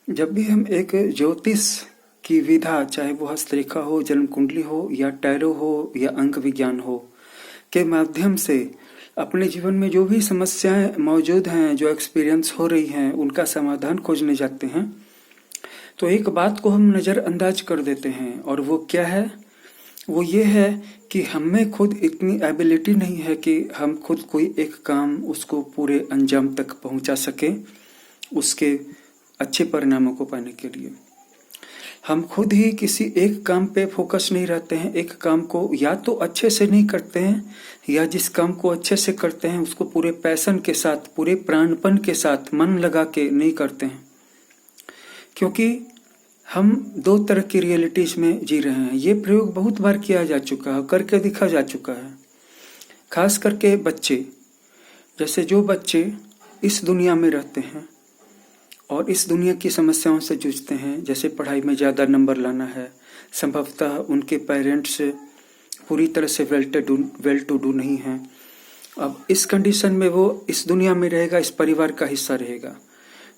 जब भी हम एक ज्योतिष की विधा, चाहे वो हस्तरेखा हो, जन्म कुंडली हो, या टैरो हो, या अंक विज्ञान हो, के माध्यम से अपने जीवन में जो भी समस्याएं मौजूद हैं, जो एक्सपीरियंस हो रही हैं, उनका समाधान खोजने जाते हैं, तो एक बात को हम नज़रअंदाज कर देते हैं। और वो क्या है? वो ये है कि हमें खुद इतनी एबिलिटी नहीं है कि हम खुद कोई एक काम उसको पूरे अंजाम तक पहुंचा सकें, उसके अच्छे परिणामों को पाने के लिए। हम खुद ही किसी एक काम पे फोकस नहीं रहते हैं, एक काम को या तो अच्छे से नहीं करते हैं, या जिस काम को अच्छे से करते हैं उसको पूरे पैशन के साथ, पूरे प्राणपन के साथ, मन लगा के नहीं करते हैं। क्योंकि हम दो तरह की रियलिटीज में जी रहे हैं। ये प्रयोग बहुत बार किया जा चुका है, करके दिखा जा चुका है। खास करके बच्चे, जैसे जो बच्चे इस दुनिया में रहते हैं और इस दुनिया की समस्याओं से जूझते हैं, जैसे पढ़ाई में ज़्यादा नंबर लाना है, संभवतः उनके पेरेंट्स पूरी तरह से वेल टू डू नहीं हैं। अब इस कंडीशन में वो इस दुनिया में रहेगा, इस परिवार का हिस्सा रहेगा,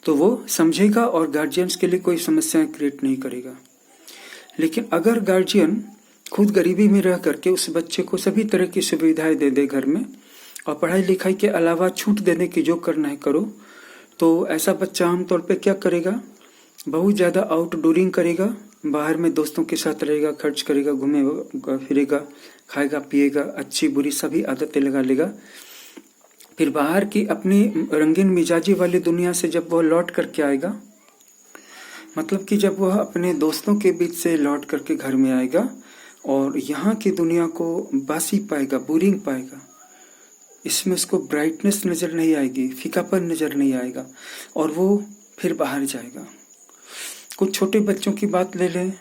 तो वो समझेगा और गार्जियंस के लिए कोई समस्याएं क्रिएट नहीं करेगा। लेकिन अगर गार्जियन खुद गरीबी में रह करके उस बच्चे को सभी तरह की सुविधाएं दे दे घर में, और पढ़ाई लिखाई के अलावा छूट देने की जो करना है करो, तो ऐसा बच्चा आमतौर पे क्या करेगा? बहुत ज़्यादा आउटडोरिंग करेगा, बाहर में दोस्तों के साथ रहेगा, खर्च करेगा, घूमेगा फिरेगा, खाएगा पिएगा, अच्छी बुरी सभी आदतें लगा लेगा। फिर बाहर की अपनी रंगीन मिजाजी वाली दुनिया से जब वह लौट करके आएगा, मतलब कि जब वह अपने दोस्तों के बीच से लौट करके घर में आएगा और यहाँ की दुनिया को बासी पाएगा, बोरिंग पाएगा, इसमें उसको ब्राइटनेस नज़र नहीं आएगी, फीकापन नज़र नहीं आएगा, और वो फिर बाहर जाएगा। कुछ छोटे बच्चों की बात ले लें,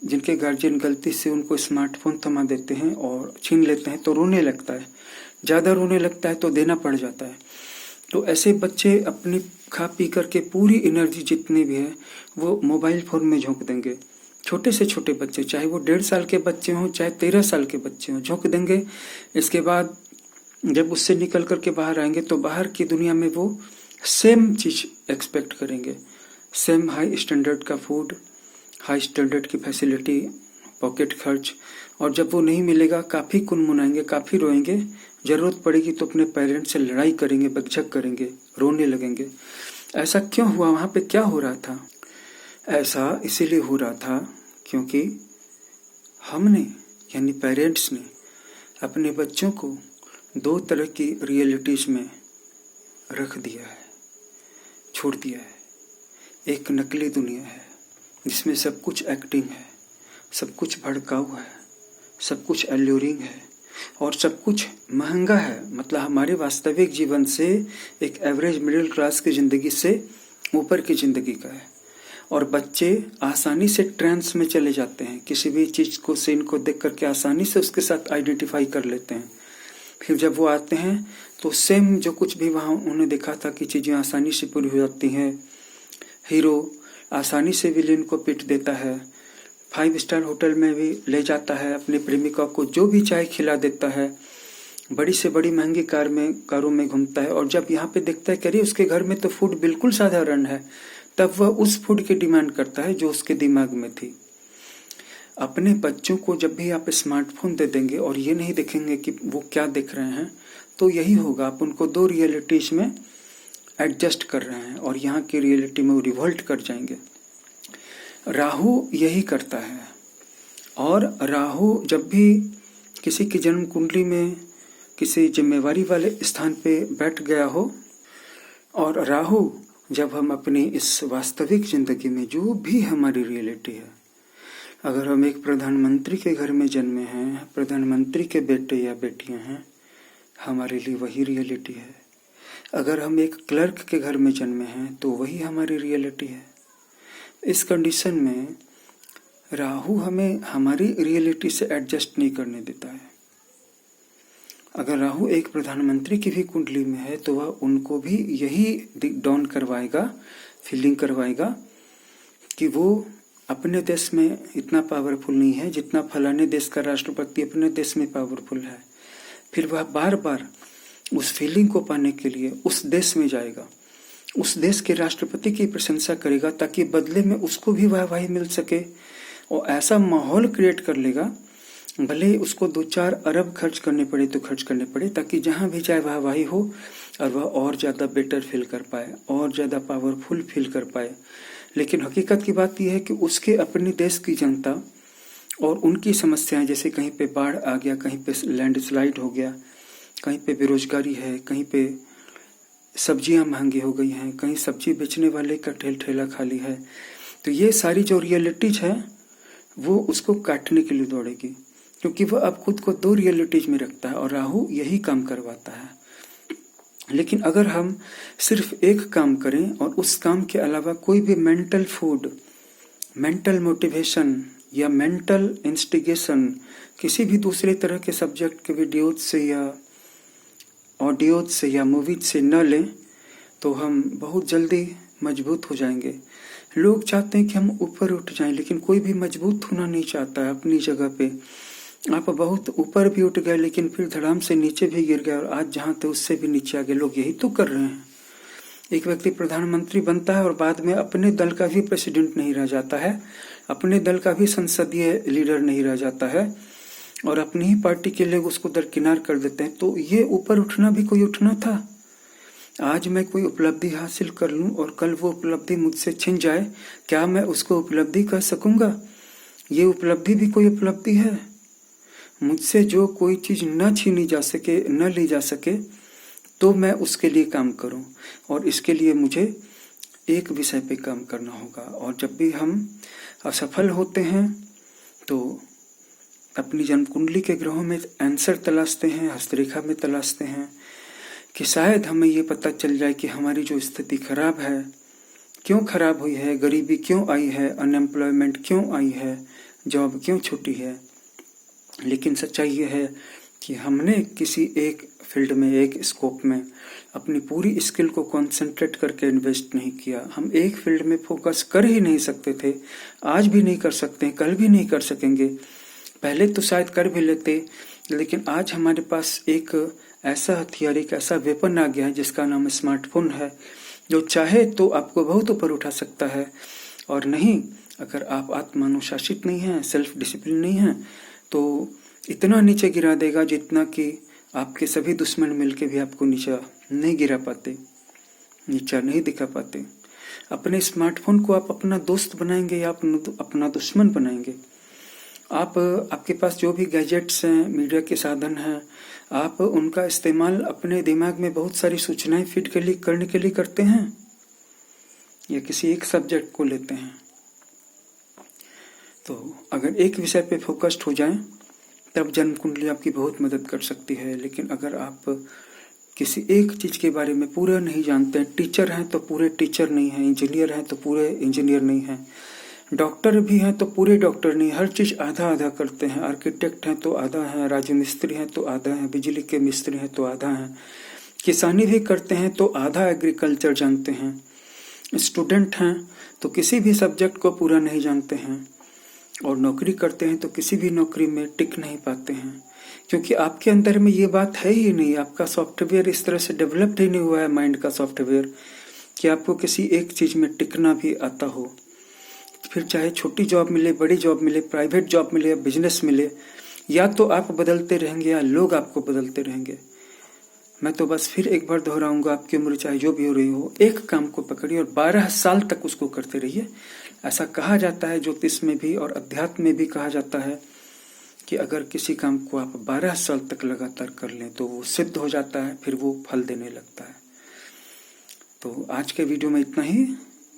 जिनके गार्जियन गलती से उनको स्मार्टफोन थमा देते हैं और छीन लेते हैं, तो रोने लगता है, ज़्यादा रोने लगता है तो देना पड़ जाता है। तो ऐसे बच्चे अपनी खा पी करके पूरी एनर्जी जितनी भी है वो मोबाइल फ़ोन में झोंक देंगे। छोटे से छोटे बच्चे, चाहे वो 1.5 साल के बच्चे हों, चाहे 13 साल के बच्चे हों, झोंक देंगे। इसके बाद जब उससे निकल करके बाहर आएंगे तो बाहर की दुनिया में वो सेम चीज़ एक्सपेक्ट करेंगे, सेम हाई स्टैंडर्ड का फूड, हाई स्टैंडर्ड की फैसिलिटी, पॉकेट खर्च। और जब वो नहीं मिलेगा काफ़ी कुनमुनाएंगे, काफ़ी रोएंगे, ज़रूरत पड़ेगी तो अपने पेरेंट्स से लड़ाई करेंगे, बकझक करेंगे, रोने लगेंगे। ऐसा क्यों हुआ? वहाँ पे क्या हो रहा था? ऐसा इसीलिए हो रहा था क्योंकि हमने, यानी पेरेंट्स ने, अपने बच्चों को दो तरह की रियलिटीज में रख दिया है, छोड़ दिया है। एक नकली दुनिया है जिसमें सब कुछ एक्टिंग है, सब कुछ भड़काऊ है, सब कुछ एल्यूरिंग है, और सब कुछ महंगा है। मतलब हमारे वास्तविक जीवन से, एक एवरेज मिडिल क्लास की ज़िंदगी से ऊपर की ज़िंदगी का है। और बच्चे आसानी से ट्रांस में चले जाते हैं, किसी भी चीज़ को, सीन को देख करके आसानी से उसके साथ आइडेंटिफाई कर लेते हैं। फिर जब वो आते हैं तो सेम जो कुछ भी वहाँ उन्होंने देखा था कि चीज़ें आसानी से पूरी हो जाती हैं, हीरो आसानी से विलेन को पीट देता है, 5 स्टार होटल में भी ले जाता है, अपनी प्रेमिका को जो भी चाहे खिला देता है, बड़ी से बड़ी महंगी कारों में घूमता है। और जब यहाँ पे देखता है कि अरे उसके घर में तो फूड बिल्कुल साधारण है, तब वह उस फूड की डिमांड करता है जो उसके दिमाग में थी। अपने बच्चों को जब भी आप स्मार्टफोन दे देंगे और ये नहीं देखेंगे कि वो क्या देख रहे हैं, तो यही होगा, आप उनको दो रियलिटीज में एडजस्ट कर रहे हैं और यहाँ की रियलिटी में वो रिवोल्ट कर जाएंगे। राहु यही करता है। और राहु जब भी किसी की जन्म कुंडली में किसी जिम्मेवारी वाले स्थान पे बैठ गया हो, और राहु जब हम अपनी इस वास्तविक जिंदगी में जो भी हमारी रियलिटी है, अगर हम एक प्रधानमंत्री के घर में जन्मे हैं, प्रधानमंत्री के बेटे या बेटियां हैं, हमारे लिए वही रियलिटी है। अगर हम एक क्लर्क के घर में जन्मे हैं तो वही हमारी रियलिटी है। इस कंडीशन में राहु हमें हमारी रियलिटी से एडजस्ट नहीं करने देता है। अगर राहु एक प्रधानमंत्री की भी कुंडली में है तो वह उनको भी यही डाउन करवाएगा, फीलिंग करवाएगा कि वो अपने देश में इतना पावरफुल नहीं है जितना फलाने देश का राष्ट्रपति अपने देश में पावरफुल है। फिर वह बार बार उस फीलिंग को पाने के लिए उस देश में जाएगा उस देश के राष्ट्रपति की प्रशंसा करेगा ताकि बदले में उसको भी वाहवाही मिल सके, और ऐसा माहौल क्रिएट कर लेगा, भले ही उसको 2-4 अरब खर्च करने पड़े तो खर्च करने पड़े, ताकि जहां भी जाए वाहवाही हो और वह और ज़्यादा बेटर फील कर पाए, और ज़्यादा पावरफुल फील कर पाए। लेकिन हकीकत की बात यह है कि उसके अपने देश की जनता और उनकी समस्याएं, जैसे कहीं पे बाढ़ आ गया, कहीं पे लैंडस्लाइड हो गया, कहीं पे बेरोजगारी है, कहीं पे सब्जियां महंगी हो गई हैं, कहीं सब्जी बेचने वाले का ठेला खाली है, तो ये सारी जो रियलिटीज है वो उसको काटने के लिए दौड़ेगी, क्योंकि वह अब खुद को 2 रियलिटीज में रखता है और राहु यही काम करवाता है। लेकिन अगर हम सिर्फ एक काम करें और उस काम के अलावा कोई भी मेंटल फूड, मेंटल मोटिवेशन या मेंटल इंस्टिगेशन किसी भी दूसरे तरह के सब्जेक्ट के वीडियोज से या ऑडियोज से या मूवीज से न लें, तो हम बहुत जल्दी मजबूत हो जाएंगे। लोग चाहते हैं कि हम ऊपर उठ जाएं, लेकिन कोई भी मजबूत होना नहीं चाहता है अपनी जगह पे। आप बहुत ऊपर भी उठ गए लेकिन फिर धड़ाम से नीचे भी गिर गए, और आज जहाँ थे उससे भी नीचे आ गए। लोग यही तो कर रहे हैं। एक व्यक्ति प्रधानमंत्री बनता है और बाद में अपने दल का भी प्रेसिडेंट नहीं रह जाता है, अपने दल का भी संसदीय लीडर नहीं रह जाता है, और अपनी ही पार्टी के लोग उसको दरकिनार कर देते हैं। तो ये ऊपर उठना भी कोई उठना था? आज मैं कोई उपलब्धि हासिल कर लूं और कल वो उपलब्धि मुझसे छिन जाए, क्या मैं उसको उपलब्धि कह सकूंगा? ये उपलब्धि भी कोई उपलब्धि है? मुझसे जो कोई चीज न छीनी जा सके, न ली जा सके, तो मैं उसके लिए काम करूं, और इसके लिए मुझे एक विषय पे काम करना होगा। और जब भी हम असफल होते हैं तो अपनी जन्म कुंडली के ग्रहों में आंसर तलाशते हैं, हस्तरेखा में तलाशते हैं, कि शायद हमें ये पता चल जाए कि हमारी जो स्थिति खराब है क्यों खराब हुई है, गरीबी क्यों आई है, अनएम्प्लॉयमेंट क्यों आई है, जॉब क्यों छूटी है। लेकिन सच्चाई ये है कि हमने किसी एक फील्ड में, एक स्कोप में अपनी पूरी स्किल को कंसंट्रेट करके इन्वेस्ट नहीं किया। हम एक फील्ड में फोकस कर ही नहीं सकते थे, आज भी नहीं कर सकते, कल भी नहीं कर सकेंगे। पहले तो शायद कर भी लेते, लेकिन आज हमारे पास एक ऐसा हथियार, एक ऐसा वेपन आ गया है जिसका नाम स्मार्टफोन है, जो चाहे तो आपको बहुत ऊपर उठा सकता है, और नहीं, अगर आप आत्मानुशासित नहीं हैं, सेल्फ डिसिप्लिन नहीं हैं, तो इतना नीचे गिरा देगा जितना कि आपके सभी दुश्मन मिलके भी आपको नीचा नहीं गिरा पाते, नीचा नहीं दिखा पाते। अपने स्मार्टफोन को आप अपना दोस्त बनाएंगे या अपना दुश्मन बनाएंगे? आपके पास जो भी गैजेट्स हैं, मीडिया के साधन हैं, आप उनका इस्तेमाल अपने दिमाग में बहुत सारी सूचनाएं फीड करने के लिए करते हैं, या किसी एक सब्जेक्ट को लेते हैं? तो अगर एक विषय पे फोकस्ड हो जाएं, तब जन्म कुंडली आपकी बहुत मदद कर सकती है। लेकिन अगर आप किसी एक चीज के बारे में पूरा नहीं जानते हैं, टीचर हैं तो पूरे टीचर नहीं हैं, इंजीनियर हैं तो पूरे इंजीनियर नहीं हैं, डॉक्टर भी हैं तो पूरे डॉक्टर नहीं, हर चीज आधा आधा करते हैं, आर्किटेक्ट हैं तो आधा हैं, राजमिस्त्री हैं तो आधा हैं, बिजली के मिस्त्री हैं तो आधा हैं, किसानी भी करते हैं तो आधा एग्रीकल्चर जानते हैं, स्टूडेंट हैं तो किसी भी सब्जेक्ट को पूरा नहीं जानते हैं, और नौकरी करते हैं तो किसी भी नौकरी में टिक नहीं पाते हैं, क्योंकि आपके अंदर में ये बात है ही नहीं। आपका सॉफ्टवेयर इस तरह से डेवलप्ड ही नहीं हुआ है, माइंड का सॉफ्टवेयर, कि आपको किसी एक चीज में टिकना भी आता हो। फिर चाहे छोटी जॉब मिले, बड़ी जॉब मिले, प्राइवेट जॉब मिले या बिजनेस मिले, या तो आप बदलते रहेंगे या लोग आपको बदलते रहेंगे। मैं तो बस फिर एक बार दोहराऊंगा, आपकी उम्र चाहे जो भी हो रही हो, एक काम को पकड़िए और 12 साल तक उसको करते रहिए। ऐसा कहा जाता है, ज्योतिष में भी और अध्यात्म में भी कहा जाता है कि अगर किसी काम को आप 12 साल तक लगातार कर लें तो वो सिद्ध हो जाता है, फिर वो फल देने लगता है। तो आज के वीडियो में इतना ही।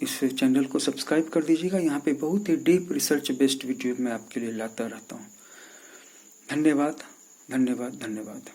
इस चैनल को सब्सक्राइब कर दीजिएगा, यहाँ पे बहुत ही डीप रिसर्च बेस्ड वीडियो मैं आपके लिए लाता रहता हूँ। धन्यवाद, धन्यवाद, धन्यवाद।